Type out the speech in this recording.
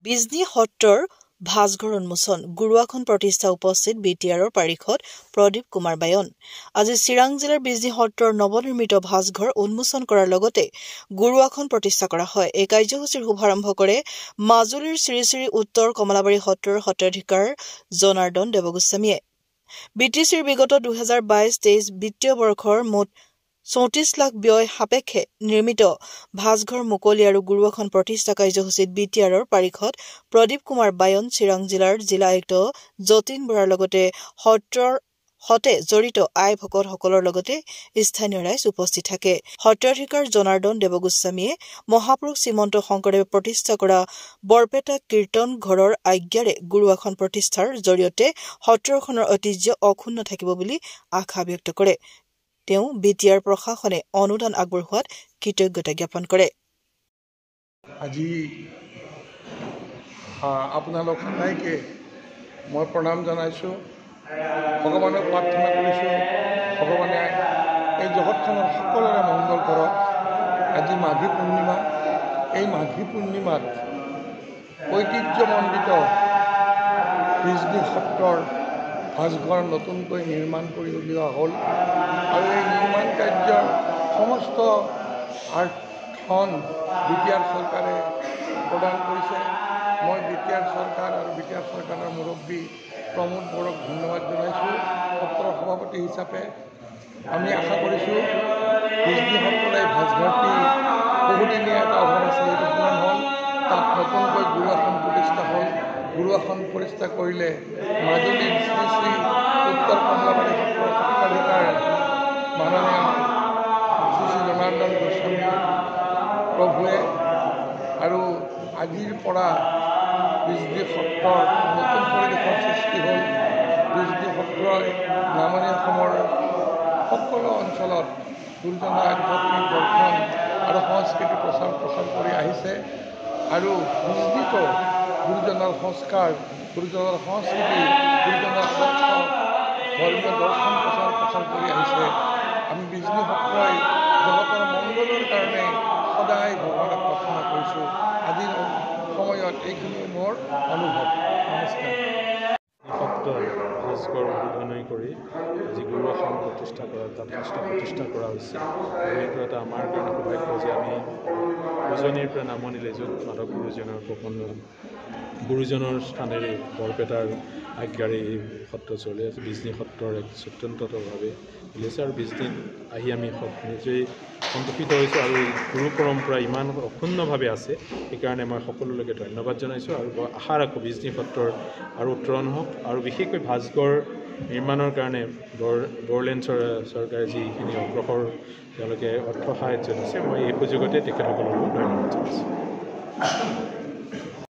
বিজনী সত্ৰৰ ভাঁজঘৰ উন্মোচন গুৰুৱাখন প্ৰতিষ্ঠা উপস্থিত বিটিআৰৰ পাৰিষদ প্ৰদীপ কুমাৰ বায়ন। আজি চিৰাং জিলাৰ বিজনী সত্ৰৰ নৱনিৰ্মিত ভাঁজঘৰ উন্মোচন কৰাৰ লগতে গুৰুৱাখন প্ৰতিষ্ঠা কৰা হয়। এই কাৰ্যসূচীৰ শুভাৰম্ভ কৰে মাজুলীৰ শ্ৰী শ্ৰী উত্তৰ কমলাবাৰী সত্ৰৰ সত্ৰাধিকাৰ জনাৰ্দন দেৱগোস্বামীয়ে। বিটিচিৰ বিগত 2022-23 বিত্তীয় বৰ্ষৰ মুঠ 34 লাখ ব্যয় সাপেক্ষে নিৰ্মিত ভাঁজঘৰ মুকলি আৰু গুৰুৱাখন প্ৰতিষ্ঠা কাৰ্যসূচীত বিটিআৰৰ পাৰিষদ প্ৰদীপ কুমাৰ বায়ন, চিৰাং জিলাৰ জিলা আয়ুক্ত যতীন বৰাৰ লগতে সত্ৰৰ সতে জড়িত আই ভকতসকলৰ লগতে স্থানীয় ৰাইজ উপস্থিত থাকে। সত্ৰাধিকাৰ জনাৰ্দন দেৱগোস্বামীয়ে মহাপুৰুষ শ্ৰীমন্ত শংকৰদেৱে প্ৰতিষ্ঠা কৰা বৰপেটা কীৰ্তন ঘৰৰ আজ্ঞাৰে গুৰুৱাখন প্ৰতিষ্ঠাৰ জৰিয়তে সত্ৰখনৰ ঐতিহ্য অক্ষুণ্ণ থাকিব বুলি আশা ব্যক্ত কৰে। তেওঁ বিটিআৰ প্ৰশাসনে অনুদান আগবঢ়োৱাত কৃতজ্ঞতা জ্ঞাপন কৰে। আজি আপোনালোক সদায়কে মই প্ৰণাম জনাইছোঁ, ভগৱানক প্ৰাৰ্থনা কৰিছোঁ ভগৱানে এই জগতখনৰ সকলোৰে মংগল কৰক। আজি মাঘী পূৰ্ণিমা, এই মাঘী পূৰ্ণিমাত ঐতিহ্যমণ্ডিত বিজনী সত্ৰৰ ভাঁজঘৰ নতুনকৈ নিৰ্মাণ কৰি উলিওৱা হ'ল আৰু এই নিৰ্মাণ কাৰ্যৰ সমস্ত ধন বিটিআৰ চৰকাৰে প্ৰদান কৰিছে। মই বিটিআৰ চৰকাৰ আৰু বিটিআৰ চৰকাৰৰ মুৰব্বী প্ৰমোদ বৰক ধন্যবাদ জনাইছোঁ। সত্ৰৰ সভাপতি হিচাপে আমি আশা কৰিছোঁ বিজনী সত্ৰৰ এই ভাঁজঘৰটি বহুদিনীয়া এটা অভাৱ আছিল, এইটো পূৰণ হ'ল। তাত নতুনকৈ গুৰুৱাখন প্ৰতিষ্ঠা হ'ল। গুৰুৱাখন প্ৰতিষ্ঠা কৰিলে মাজুলীৰ শ্ৰী শ্ৰী উত্তৰ কমলাবাৰী সত্ৰৰ সত্ৰাধিকাৰ মাননীয় শ্ৰী শ্ৰী জনাৰ্দন গোস্বামী প্ৰভুৱে আৰু আজিৰ পৰা বিজনী সত্ৰৰ নতুন পৰিৱেশৰ সৃষ্টি হ'ল। বিজনী সত্ৰই নামনি অসমৰ সকলো অঞ্চলত গুৰুজনাৰ আধ্যাত্মিক দৰ্শন আৰু সংস্কৃতি প্ৰচাৰ কৰি আহিছে আৰু বিজনীতো গুৰুজনাৰ সংস্কাৰ, গুৰুজনাৰ সংস্কৃতি, গুৰুজনাৰ আদৰ্শ ধৰ্মীয় দৰ্শন প্ৰচাৰ কৰি আহিছে। আমি বিজনী সত্ৰই জগতৰ মংগলৰ কাৰণে সদায় ভগৱানক প্ৰাৰ্থনা কৰিছোঁ। আজিৰ সময়ত এইখিনি মোৰ অনুভৱ। নমস্কাৰ। সত্ৰৰ ভাঁজঘৰ উদ্বোধনী কৰি যি গুৰুৱাখন প্ৰতিষ্ঠা কৰা, তাত প্ৰতিষ্ঠা কৰা হৈছে আৰু এইটো এটা আমাৰ কাৰণে সৌভাগ্য যে আমি উজনিৰ পৰা নামনিলৈ য'ত মাধৱ গুৰুজনৰ স্থানেৰে বৰপেটাৰ আজ্ঞাৰে এই সত্ৰ চলি আছে। বিজনী সত্ৰৰ এক স্বতন্ত্ৰভাৱে চলি আছে আৰু বিজনীত আহি আমি নিজেই সন্তোষিত হৈছোঁ আৰু এই গুৰু পৰম্পৰা ইমান অক্ষুণ্ণভাৱে আছে, সেইকাৰণে মই সকলোলৈকে ধন্যবাদ জনাইছোঁ আৰু আশা ৰাখোঁ বিজনী সত্ৰৰ আৰু উত্তৰণ হওক আৰু বিশেষকৈ ভাঁজঘৰ নিৰ্মাণৰ কাৰণে বড়োলেণ্ড চৰকাৰে যিখিনি অগ্ৰসৰ তেওঁলোকে অৰ্থ সাহাৰ্য দিছে, মই এই সুযোগতে তেখেতসকলক ধন্যবাদ জনাইছোঁ।